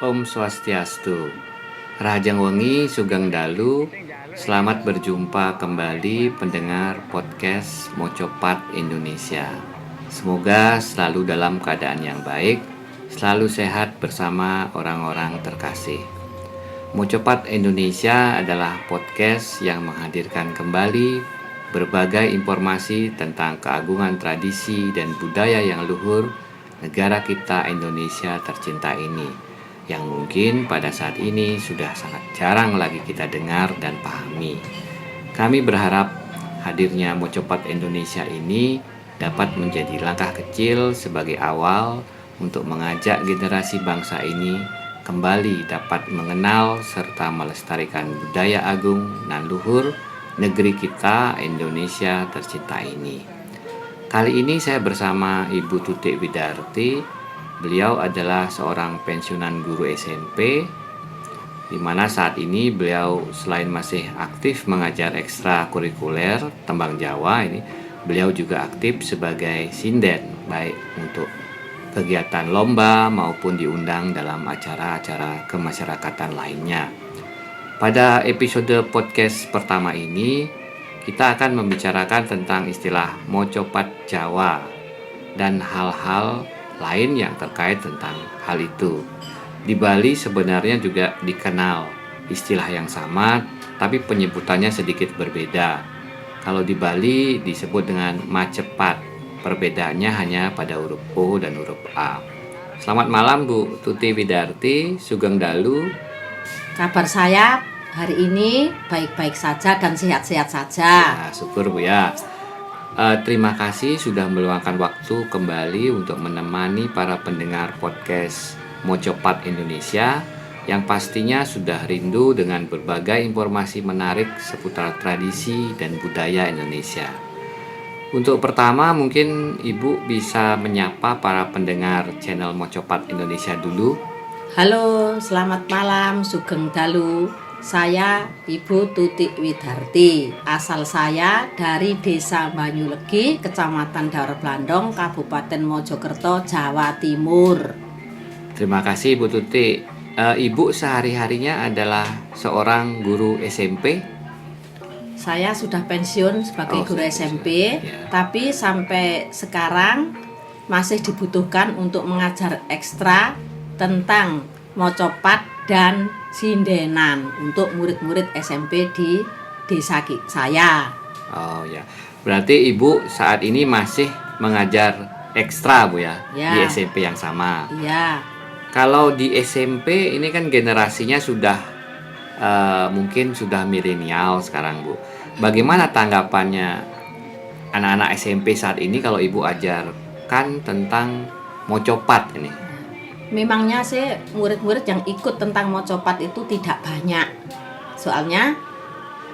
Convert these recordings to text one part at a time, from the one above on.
Om Swastiastu. Rahajang Wengi Sugeng Dalu. Selamat berjumpa kembali pendengar podcast Mocopat Indonesia. Semoga selalu dalam keadaan yang baik, selalu sehat bersama orang-orang terkasih. Mocopat Indonesia adalah podcast yang menghadirkan kembali berbagai informasi tentang keagungan tradisi dan budaya yang luhur negara kita Indonesia tercinta ini, yang mungkin pada saat ini sudah sangat jarang lagi kita dengar dan pahami. Kami berharap hadirnya Mocopat Indonesia ini dapat menjadi langkah kecil sebagai awal untuk mengajak generasi bangsa ini kembali dapat mengenal serta melestarikan budaya agung nan luhur negeri kita Indonesia tercinta ini. Kali ini saya bersama Ibu Tutik Widarti. Beliau adalah seorang pensiunan guru SMP, di mana saat ini beliau selain masih aktif mengajar ekstrakurikuler tembang Jawa ini, beliau juga aktif sebagai sinden, baik untuk kegiatan lomba maupun diundang dalam acara-acara kemasyarakatan lainnya. Pada episode podcast pertama ini, kita akan membicarakan tentang istilah Mocopat Jawa dan hal-hal lain yang terkait tentang hal itu. Di Bali sebenarnya juga dikenal istilah yang sama, tapi penyebutannya sedikit berbeda. Kalau di Bali disebut dengan Macepat, perbedaannya hanya pada huruf O dan huruf A. Selamat malam Bu Tutik Widarti, Sugeng Dalu. Kabar saya hari ini baik-baik saja dan sehat-sehat saja. Ya, syukur Bu ya. Terima kasih sudah meluangkan waktu kembali untuk menemani para pendengar podcast Mocopat Indonesia yang pastinya sudah rindu dengan berbagai informasi menarik seputar tradisi dan budaya Indonesia. Untuk pertama mungkin Ibu bisa menyapa para pendengar channel Mocopat Indonesia dulu. Halo, selamat malam Sugeng Dalu. Saya Ibu Tutik Widarti. Asal saya dari Desa Banyulegi, Kecamatan Daur Blandong, Kabupaten Mojokerto, Jawa Timur. Terima kasih Bu Tutik. Ibu sehari-harinya adalah seorang guru SMP. Saya sudah pensiun sebagai guru SMP, ya. Tapi sampai sekarang masih dibutuhkan untuk mengajar ekstra tentang mocopat dan sindenan untuk murid-murid SMP di desa saya. Oh ya, berarti Ibu saat ini masih mengajar ekstra Bu ya, di SMP yang sama. Iya. Kalau di SMP ini kan generasinya sudah mungkin sudah milenial sekarang Bu. Bagaimana tanggapannya anak-anak SMP saat ini kalau Ibu ajarkan tentang mocopat ini? Memangnya sih murid-murid yang ikut tentang mocopat itu tidak banyak. Soalnya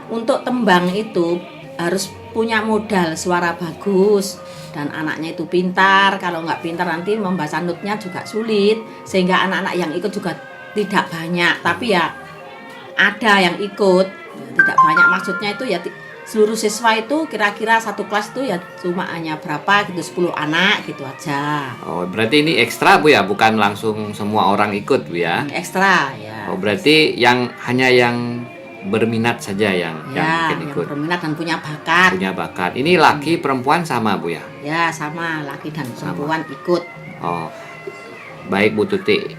untuk tembang itu harus punya modal suara bagus dan anaknya itu pintar. Kalau nggak pintar nanti membaca notnya juga sulit, sehingga anak-anak yang ikut juga tidak banyak. Tapi ya ada yang ikut, tidak banyak, maksudnya itu ya seluruh siswa itu kira-kira satu kelas itu ya cuma hanya berapa gitu, 10 anak gitu aja. Oh, berarti ini ekstra Bu ya, bukan langsung semua orang ikut Bu ya? Ekstra ya. Oh, berarti hanya yang berminat saja yang mungkin ikut. Yang berminat dan punya bakat. Punya bakat. Ini laki perempuan sama Bu ya? Ya, sama, laki dan perempuan ikut. Oh, baik Bu Tutik.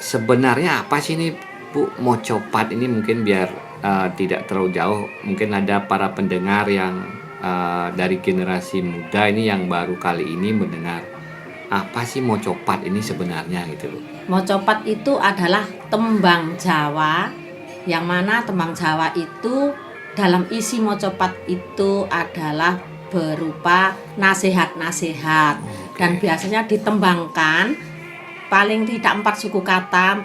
Sebenarnya apa sih ini Bu mocopat ini, mungkin biar tidak terlalu jauh, mungkin ada para pendengar yang dari generasi muda ini yang baru kali ini mendengar apa sih mocopat ini sebenarnya gitu loh. Mocopat itu adalah tembang Jawa, yang mana tembang Jawa itu dalam isi mocopat itu adalah berupa nasihat-nasihat. Dan biasanya ditembangkan paling tidak 4 suku kata,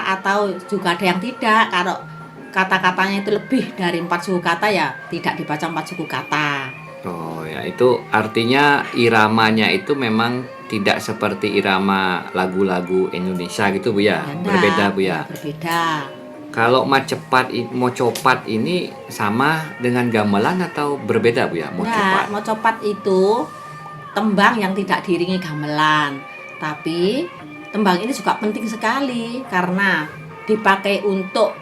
atau juga ada yang tidak. Kalau kata-katanya itu lebih dari 4 suku kata ya tidak dibaca 4 suku kata. Oh ya, itu artinya iramanya itu memang tidak seperti irama lagu-lagu Indonesia gitu Bu ya? Berbeda Bu ya? Berbeda. Kalau mocopat ini sama dengan gamelan atau berbeda Bu ya? Mocopat. Mocopat itu tembang yang tidak diiringi gamelan, tapi tembang ini juga penting sekali karena dipakai untuk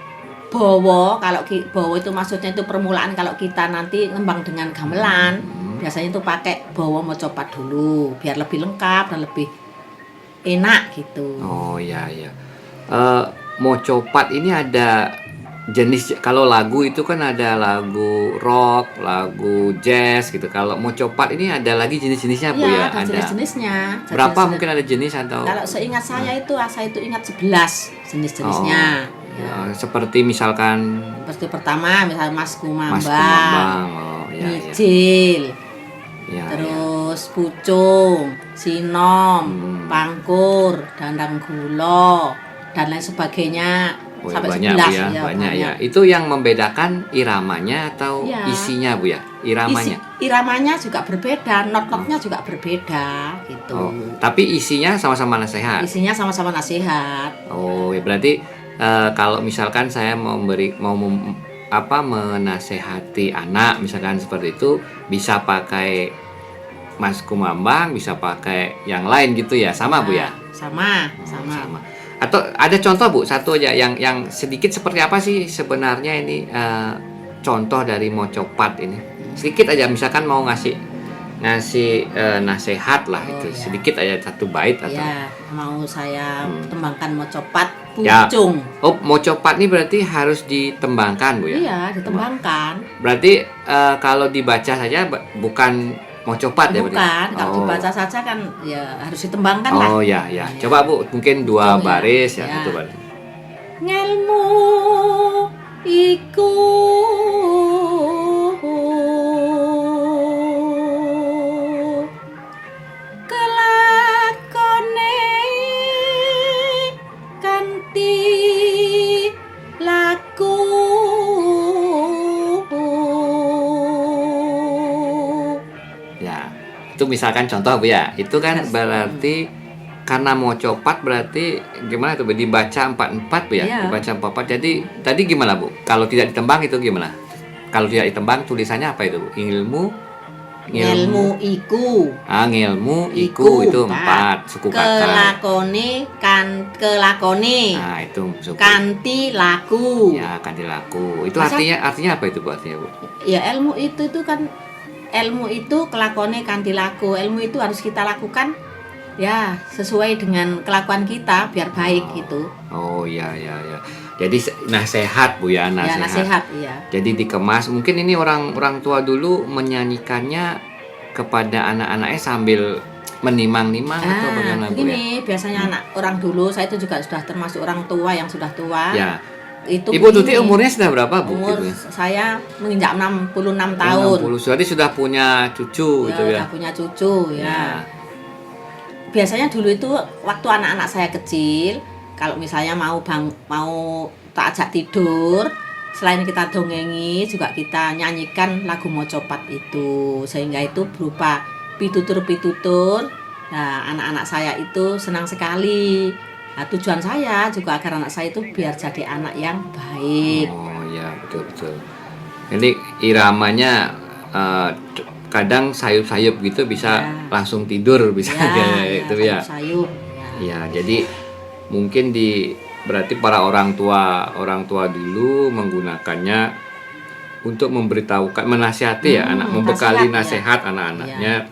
bowo. Kalau bowo itu maksudnya itu permulaan kalau kita nanti ngembang dengan gamelan, biasanya itu pakai bowo mocopat dulu biar lebih lengkap dan lebih enak gitu. Oh ya ya. Mocopat ini ada jenis, kalau lagu itu kan ada lagu rock, lagu jazz gitu. Kalau mocopat ini ada lagi jenis-jenisnya Bu ya? Ada jenis-jenisnya. Berapa mungkin ada jenis atau? Kalau seingat saya itu ingat 11 jenis-jenisnya. Seperti misalkan Seperti pertama misalnya Mas Kumambang. Oh ya. Mijil. Ya, terus pucung, sinom, pangkur, dandang gula dan lain sebagainya. Sampai banyak 11 ya, banyak ya. Itu yang membedakan iramanya atau isinya Bu ya? Iramanya. Iramanya juga berbeda, not-notnya juga berbeda gitu. Tapi isinya sama-sama nasihat. Isinya sama-sama nasihat. Oh, ya berarti kalau misalkan saya mau menasehati anak misalkan seperti itu, bisa pakai Mas Kumambang, bisa pakai yang lain gitu ya, sama Bu ya? Sama. Atau ada contoh Bu, satu aja yang sedikit seperti apa sih sebenarnya ini contoh dari mocopat ini? Sedikit aja, misalkan mau ngasih nasihat lah itu, sedikit aja satu bait atau? Ya, mau saya tembangkan mocopat pucung. Ya. Oh, mocopat ini berarti harus ditembangkan Bu ya? Iya, ditembangkan. Berarti kalau dibaca saja bukan mocopat ya? Bukan, kalau dibaca saja kan ya harus ditembangkan lah. Oh ya. Coba Bu, mungkin 2 baris ya, 1 baris. Ngelmu iku kelakone kanthi laku. Ya, itu misalkan contoh Bu ya. Itu kan berarti karena mocopat berarti gimana tuh Bu? Dibaca 4/4 Bu ya? Iya. Dibaca 4/4. Jadi tadi gimana Bu? Kalau tidak ditembang itu gimana? Kalau tidak ditembang tulisannya apa itu Bu? Ngelmu iku. Ngelmu iku itu 4 suku kata. Kelakone. Nah, itu suku. Kanthi laku. Ya, kanthi laku. Itu artinya apa itu Bu? Artinya Bu? Ya ilmu itu kan ilmu itu kelakone kanthi laku. Ilmu itu harus kita lakukan ya sesuai dengan kelakuan kita biar baik gitu. Oh ya. Jadi nasihat Bu ya, nasihat. Ya, nasihat iya. Jadi dikemas. Mungkin ini orang tua dulu menyanyikannya kepada anak-anaknya sambil menimang-nimang atau bagaimana Bu ya? Ini biasanya anak orang dulu, saya itu juga sudah termasuk orang tua yang sudah tua. Ya. Itu Ibu Tuti umurnya sudah berapa Bu? Umur saya menginjak 66 tahun. 60. Jadi sudah punya cucu gitu ya. Sudah punya cucu ya. Biasanya dulu itu waktu anak-anak saya kecil, kalau misalnya mau tak ajak tidur, selain kita dongengi juga kita nyanyikan lagu mocopat itu, sehingga itu berupa pitutur-pitutur. Nah, anak-anak saya itu senang sekali. Nah, tujuan saya juga agar anak saya itu biar jadi anak yang baik. Oh ya, betul. Jadi iramanya kadang sayup-sayup gitu bisa langsung tidur bisa gitu ya. Sayup. Ya, jadi mungkin berarti para orang tua dulu menggunakannya untuk memberitahukan, menasihati ya anak, membekali nasihat anak-anaknya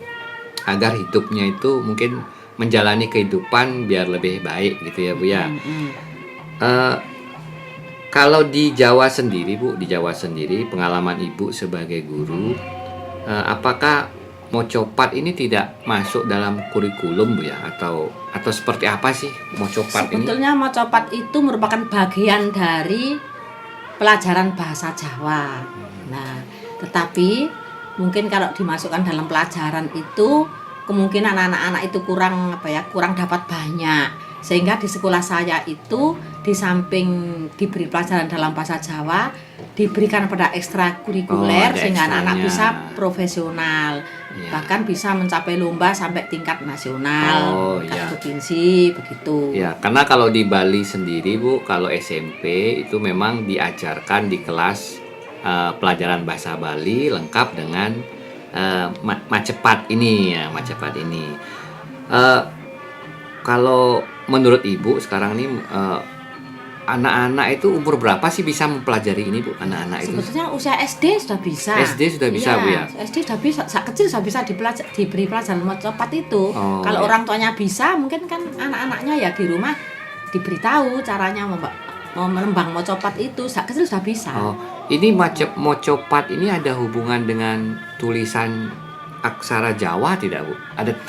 agar hidupnya itu mungkin menjalani kehidupan biar lebih baik gitu ya Bu ya. Kalau di Jawa sendiri Bu, pengalaman Ibu sebagai guru, apakah mocopat ini tidak masuk dalam kurikulum Bu ya, atau seperti apa sih mocopat ini? Sebetulnya mocopat itu merupakan bagian dari pelajaran bahasa Jawa. Nah, tetapi mungkin kalau dimasukkan dalam pelajaran itu kemungkinan anak-anak itu kurang dapat banyak. Sehingga di sekolah saya itu di samping diberi pelajaran dalam bahasa Jawa, diberikan pada ekstrakurikuler sehingga anak-anak bisa profesional. Bahkan bisa mencapai lomba sampai tingkat nasional, provinsi begitu. Ya, karena kalau di Bali sendiri Bu, kalau SMP itu memang diajarkan di kelas pelajaran bahasa Bali lengkap dengan Macepat ini ya, Macepat ini. Kalau menurut Ibu sekarang nih anak-anak itu umur berapa sih bisa mempelajari ini Bu? Anak-anak itu Sebetulnya usia SD sudah bisa. SD sudah bisa Bu ya? SD sudah bisa, saat kecil sudah bisa diberi pelajaran mocopat itu. Oh, Kalau ya. orang tuanya bisa, mungkin kan anak-anaknya ya di rumah diberitahu caranya menembang mocopat itu. Saat kecil sudah bisa. Oh, ini mocopat ini ada hubungan dengan tulisan aksara Jawa tidak Bu?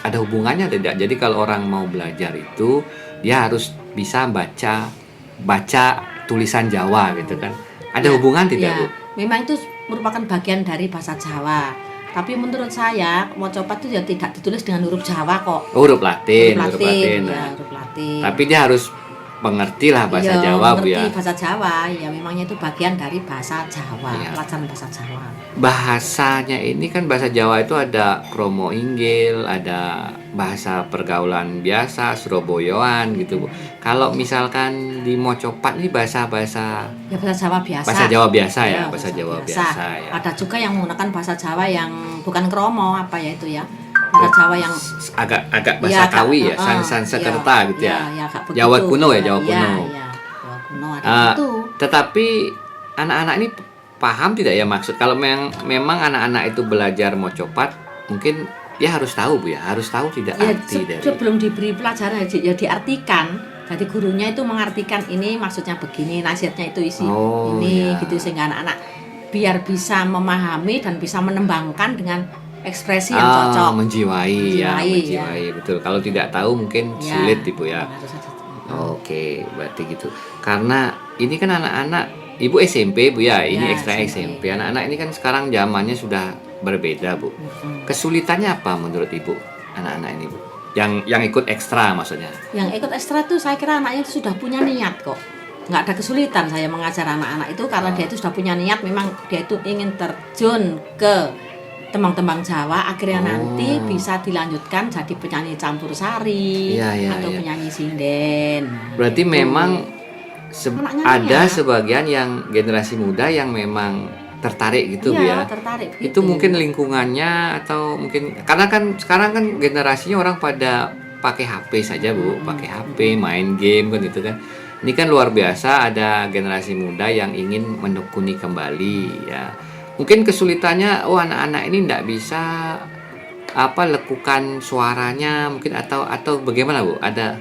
Ada hubungannya tidak? Jadi kalau orang mau belajar itu dia harus bisa baca tulisan Jawa gitu kan? Ada hubungan tidak Bu? Memang itu merupakan bagian dari bahasa Jawa. Tapi menurut saya mocopat itu ya tidak ditulis dengan huruf Jawa kok. Huruf Latin. Huruf Nah. Latin. Tapi dia harus mengerti lah bahasa Jawa Bu ya. Mengerti bahasa Jawa, ya memangnya itu bagian dari bahasa Jawa, Iya. pelajaran bahasa Jawa. Bahasanya ini kan bahasa Jawa itu ada kromo inggil, ada bahasa pergaulan biasa, Surabayaan gitu Bu. Kalau misalkan di mocopat ini bahasa Ya bahasa Jawa biasa. bahasa Jawa biasa ya, Ya, bahasa Jawa biasa ya. Ada juga yang menggunakan bahasa Jawa yang bukan kromo, apa ya itu ya? Bahasa Jawa yang agak bahasa Kawi ya, Sansekerta gitu ya. agak begitu. Jawa kuno ya, Jawa kuno. Iya, Jawa kuno ada itu. Tetapi anak-anak ini paham tidak ya maksud kalau memang anak-anak itu belajar mocopat, mungkin dia harus tahu Bu ya, harus tahu tidak Ya, arti dari. sebelum diberi pelajaran ya diartikan. Jadi gurunya itu mengartikan ini maksudnya begini, nasihatnya itu isi ini Ya. gitu sehingga anak-anak biar bisa memahami dan bisa menembangkan dengan ekspresi yang cocok. Menjiwai, ya. betul. Kalau tidak tahu mungkin Ya, sulit Ibu ya. harus ada. Oke, berarti gitu. Karena ini kan anak-anak, Ibu SMP Bu ya, ini Ya, ekstra SMP. SMP. Anak-anak ini kan sekarang zamannya sudah berbeda Bu. Kesulitannya apa menurut Ibu anak-anak ini Bu? Yang ikut ekstra maksudnya. Yang ikut ekstra tuh saya kira anaknya itu sudah punya niat kok. Nggak ada kesulitan saya mengajar anak-anak itu karena dia itu sudah punya niat, memang dia itu ingin terjun ke tembang-tembang Jawa, akhirnya nanti bisa dilanjutkan jadi penyanyi campur sari atau penyanyi sinden. Berarti Gitu. memang Anaknya ada niat. sebagian yang generasi muda yang memang tertarik gitu Bu ya. Tertarik Itu begitu. mungkin lingkungannya atau mungkin karena kan sekarang kan generasinya orang pada pakai HP saja Bu, pakai HP, main game kan gitu kan. Ini kan luar biasa ada generasi muda yang ingin menekuni kembali ya. Mungkin kesulitannya anak-anak ini tidak bisa lekukan suaranya mungkin atau bagaimana Bu? Ada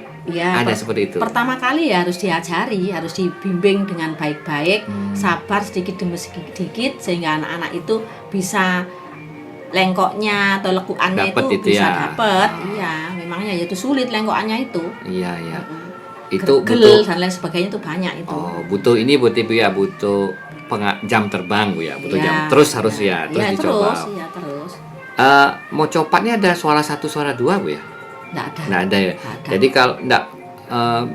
seperti itu. Pertama kali ya harus diajari, harus dibimbing dengan baik-baik, sabar sedikit demi sedikit sehingga anak-anak itu bisa lengkoknya atau lekukannya Dapet itu itu bisa ya. dapat. Iya, memangnya itu sulit lengkokannya itu. Iya. Itu Gergel dan lain sebagainya itu banyak itu. Butuh ini Bu ya, butuh jam terbang Bu ya, butuh jam terus harus terus dicoba. Terus. Mau copatnya ada suara 1 suara 2 Bu ya? Nggak Nggak ada ya. Nggak ada. Jadi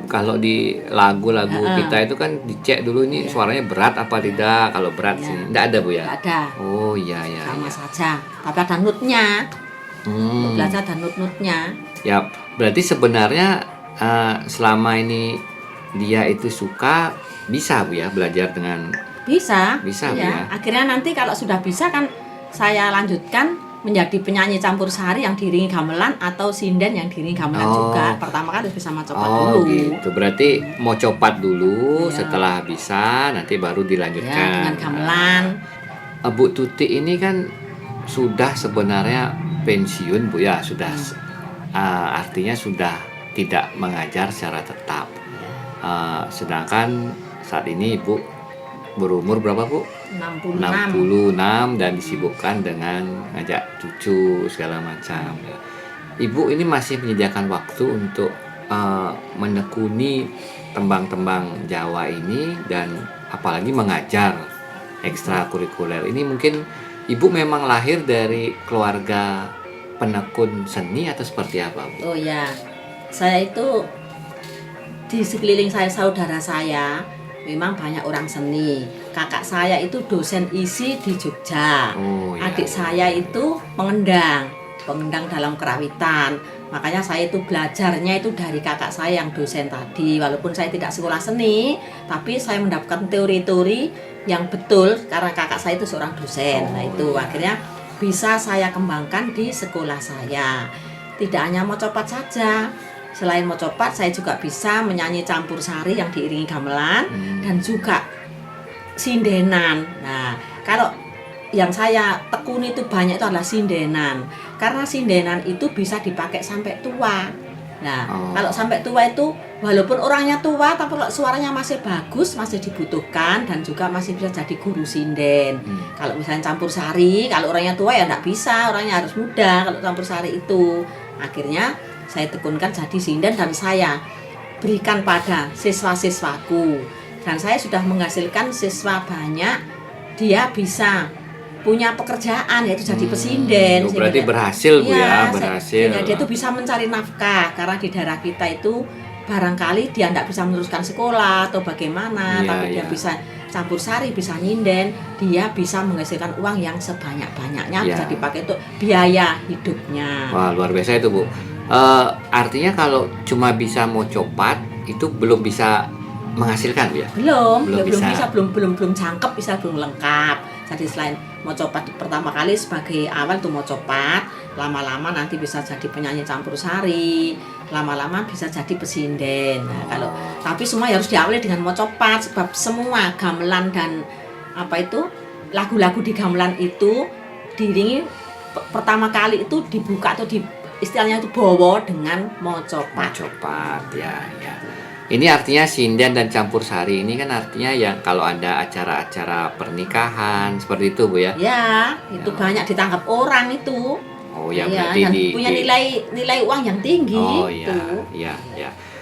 kalau di lagu-lagu kita itu kan dicek dulu ini suaranya berat apa tidak. Kalau berat sih nggak ada Bu ya. Nggak ada. Oh iya. Sama saja. Tapi ada nutnya. Belajar ada nut-nutnya. Ya, berarti sebenarnya selama ini dia itu suka bisa Bu ya belajar dengan Bisa Bu ya. ya. Akhirnya nanti kalau sudah bisa kan saya lanjutkan menjadi penyanyi campur sari yang diiringi gamelan atau sinden yang diiringi gamelan juga. Pertama kan harus bisa mocopat dulu. Gitu. Berarti mau copat dulu, setelah bisa nanti baru dilanjutkan. Ya, dengan gamelan. Bu Tuti ini kan sudah sebenarnya pensiun Bu ya, sudah artinya sudah tidak mengajar secara tetap. Sedangkan saat ini Ibu berumur berapa Bu? 66 dan disibukkan dengan ngajak cucu segala macam. Ibu ini masih menyediakan waktu untuk menekuni tembang-tembang Jawa ini dan apalagi mengajar ekstrakurikuler. Ini mungkin Ibu memang lahir dari keluarga penekun seni atau seperti apa Bu? Oh ya, saya itu di sekeliling saya saudara saya memang banyak orang seni. Kakak saya itu dosen isi di Jogja. Adik saya itu pengendang dalam kerawitan. Makanya saya itu belajarnya itu dari kakak saya yang dosen tadi. Walaupun saya tidak sekolah seni, tapi saya mendapatkan teori-teori yang betul karena kakak saya itu seorang dosen. Akhirnya bisa saya kembangkan di sekolah saya. Tidak hanya mau copat saja, selain mocopat saya juga bisa menyanyi campur sari yang diiringi gamelan dan juga sindenan. Nah, kalau yang saya tekuni itu banyak itu adalah sindenan. Karena sindenan itu bisa dipakai sampai tua. Nah, kalau sampai tua itu walaupun orangnya tua tapi kalau suaranya masih bagus, masih dibutuhkan dan juga masih bisa jadi guru sinden. Kalau misalnya campur sari, kalau orangnya tua ya enggak bisa, orangnya harus muda kalau campur sari itu. Akhirnya saya tekunkan jadi sinden dan saya berikan pada siswa-siswaku. Dan saya sudah menghasilkan siswa banyak, dia bisa punya pekerjaan yaitu jadi pesinden. Berarti berhasil Bu ya, berhasil. Sehingga dia itu bisa mencari nafkah karena di daerah kita itu barangkali dia tidak bisa meneruskan sekolah atau bagaimana, tapi dia bisa campur sari, bisa nyinden, dia bisa menghasilkan uang yang sebanyak-banyaknya bisa dipakai untuk biaya hidupnya. Wah, luar biasa itu Bu. Artinya kalau cuma bisa mocopat itu belum bisa menghasilkan Bu ya? Belum bisa, belum cangkep, bisa belum lengkap. Jadi selain mocopat pertama kali sebagai awal tuh mocopat, lama-lama nanti bisa jadi penyanyi campur sari, lama-lama bisa jadi pesinden. Nah, tapi semua harus diawali dengan mocopat sebab semua gamelan dan lagu-lagu di gamelan itu diiringi pertama kali itu dibuka atau istilahnya itu bowo dengan mocopat. Ya. Ini artinya sinden dan campur sari ini kan artinya yang kalau ada acara-acara nikahan seperti itu Bu ya? Ya, itu banyak ditangkap orang itu. Oh ya, berarti dan punya nilai uang yang tinggi. Oh ya.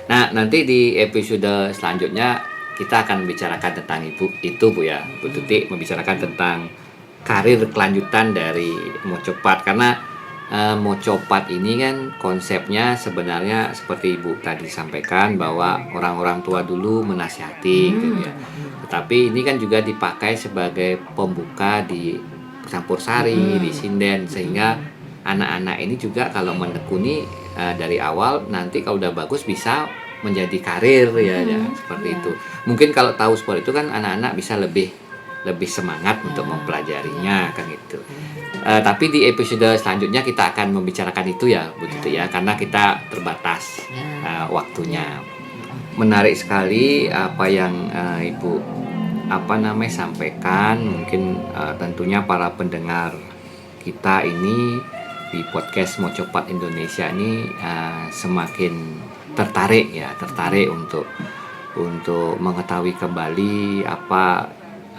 Nah, nanti di episode selanjutnya kita akan bicarakan tentang itu Bu ya. Bu Tuti membicarakan tentang karir kelanjutan dari mocopat karena mocopat ini kan konsepnya sebenarnya seperti Ibu tadi sampaikan bahwa orang-orang tua dulu menasihati gitu ya. Tetapi ini kan juga dipakai sebagai pembuka di campur sari, di sinden sehingga anak-anak ini juga kalau menekuni dari awal nanti kalau udah bagus bisa menjadi karir ya seperti itu. Mungkin kalau tahu seperti itu kan anak-anak bisa lebih semangat untuk mempelajarinya kan gitu. Tapi di episode selanjutnya kita akan membicarakan itu ya Bu Tuti ya karena kita terbatas waktunya. Menarik sekali apa yang Ibu sampaikan. Mungkin tentunya para pendengar kita ini di podcast Mocopat Indonesia ini semakin tertarik untuk mengetahui kembali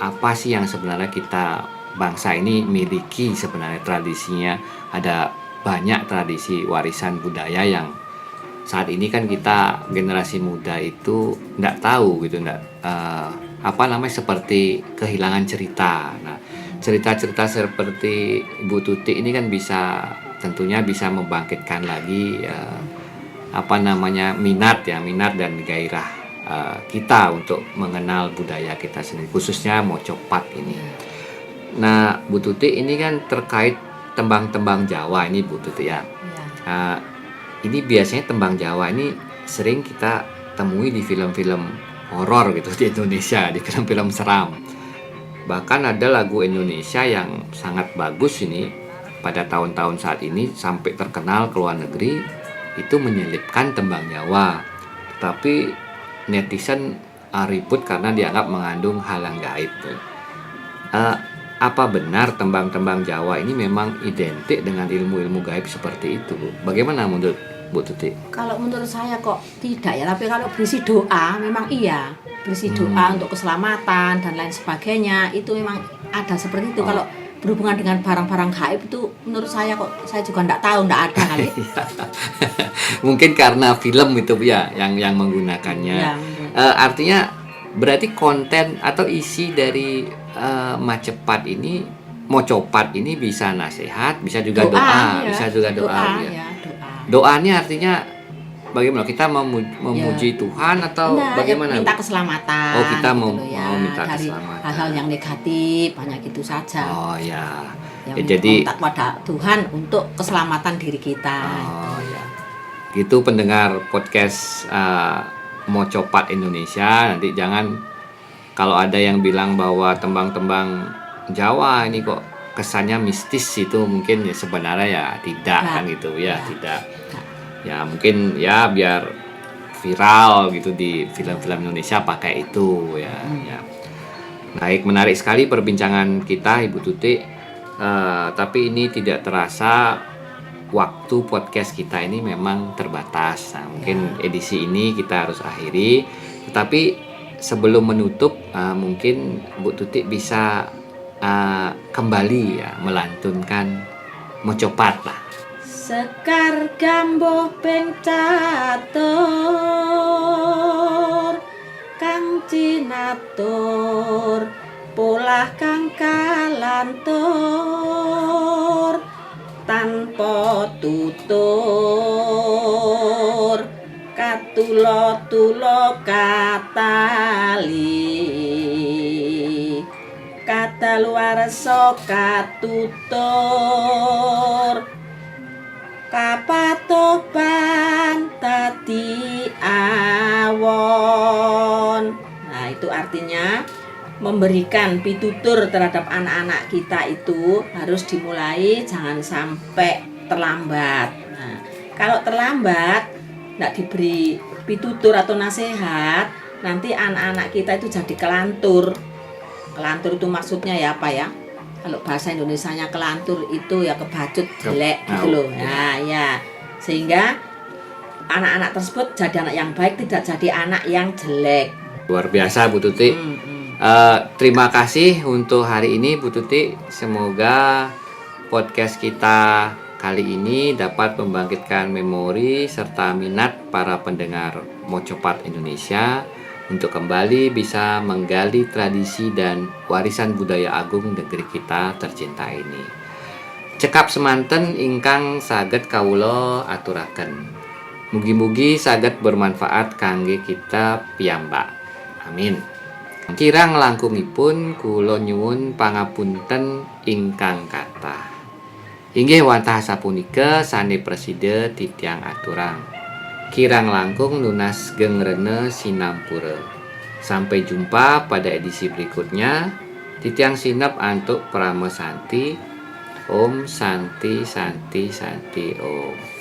apa sih yang sebenarnya kita bangsa ini miliki sebenarnya tradisinya. Ada banyak tradisi warisan budaya yang saat ini kan kita generasi muda itu nggak tahu gitu, seperti kehilangan cerita. Nah, cerita-cerita seperti Ibu Tuti ini kan tentunya bisa membangkitkan lagi minat dan gairah kita untuk mengenal budaya kita sendiri, khususnya mocopat ini. Nah, Bu Tuti ini kan terkait tembang-tembang Jawa ini Bu Tuti ya. Ini biasanya tembang Jawa ini sering kita temui di film-film horor gitu di Indonesia, di film-film seram. Bahkan ada lagu Indonesia yang sangat bagus ini pada tahun-tahun saat ini sampai terkenal ke luar negeri itu menyelipkan tembang Jawa. Tapi netizen ribut karena dianggap mengandung hal yang gaib. Apa benar tembang-tembang Jawa ini memang identik dengan ilmu-ilmu gaib seperti itu, Bu? Bagaimana menurut Bu Tuti? Kalau menurut saya kok tidak ya, tapi kalau berisi doa memang iya. Berisi doa untuk keselamatan dan lain sebagainya, itu memang ada seperti itu. Kalau berhubungan dengan barang-barang gaib itu menurut saya juga enggak tahu, enggak ada kali. Mungkin karena film itu ya yang menggunakannya. Ya, artinya berarti konten atau isi dari mocopat ini bisa nasihat, bisa juga doa, bisa juga doa. Doanya artinya bagaimana? Kita memuji Tuhan atau bagaimana? Minta keselamatan. Oh, kita mau minta dari keselamatan. Hal-hal yang negatif hanya gitu saja. Oh ya. Jadi minta kepada Tuhan untuk keselamatan diri kita. Oh ya. Gitu pendengar podcast Mocopat Indonesia, nanti jangan kalau ada yang bilang bahwa tembang-tembang Jawa ini kok kesannya mistis, itu mungkin sebenarnya ya tidak kan gitu ya, tidak. Ya mungkin ya biar viral gitu di film-film Indonesia pakai itu ya. Ya. Baik, menarik sekali perbincangan kita Ibu Tuti. Tapi ini tidak terasa waktu podcast kita ini memang terbatas. Nah, mungkin edisi ini kita harus akhiri. Tetapi sebelum menutup, mungkin Bu Tuti bisa kembali ya melantunkan mocopat lah. Sekar gamboh ping catur kang cinatur polah kang kalantur tanpa tutur katulo-tulo katali kadaluwarsa katutur kapatoban tadi awon. Nah, itu artinya memberikan pitutur terhadap anak-anak kita itu harus dimulai, jangan sampai terlambat. Nah, kalau terlambat tidak diberi pitutur atau nasihat, nanti anak-anak kita itu jadi kelantur. Kelantur itu maksudnya ya apa ya? Kalau bahasa Indonesianya kelantur itu ya kebacut, jelek gitu loh. Nah, ya. Sehingga anak-anak tersebut jadi anak yang baik, tidak jadi anak yang jelek. Luar biasa Bu Tuti. Terima kasih untuk hari ini Bu Tuti. Semoga podcast kita kali ini dapat membangkitkan memori serta minat para pendengar Mocopat Indonesia untuk kembali bisa menggali tradisi dan warisan budaya agung negeri kita tercinta ini. Cekap semanten ingkang saged kawula aturaken. Mugi-mugi saged bermanfaat kangge kita piyambak. Amin. Kirang langkungipun kula nyuwun pangapunten ingkang kathah. Inggih wantah sapunika sane preside titiang aturang. Kirang langkung lunas gengrene sinampura. Sampai jumpa pada edisi berikutnya. Titiang sinep antuk Prama Santi. Om Santi Santi Santi Om.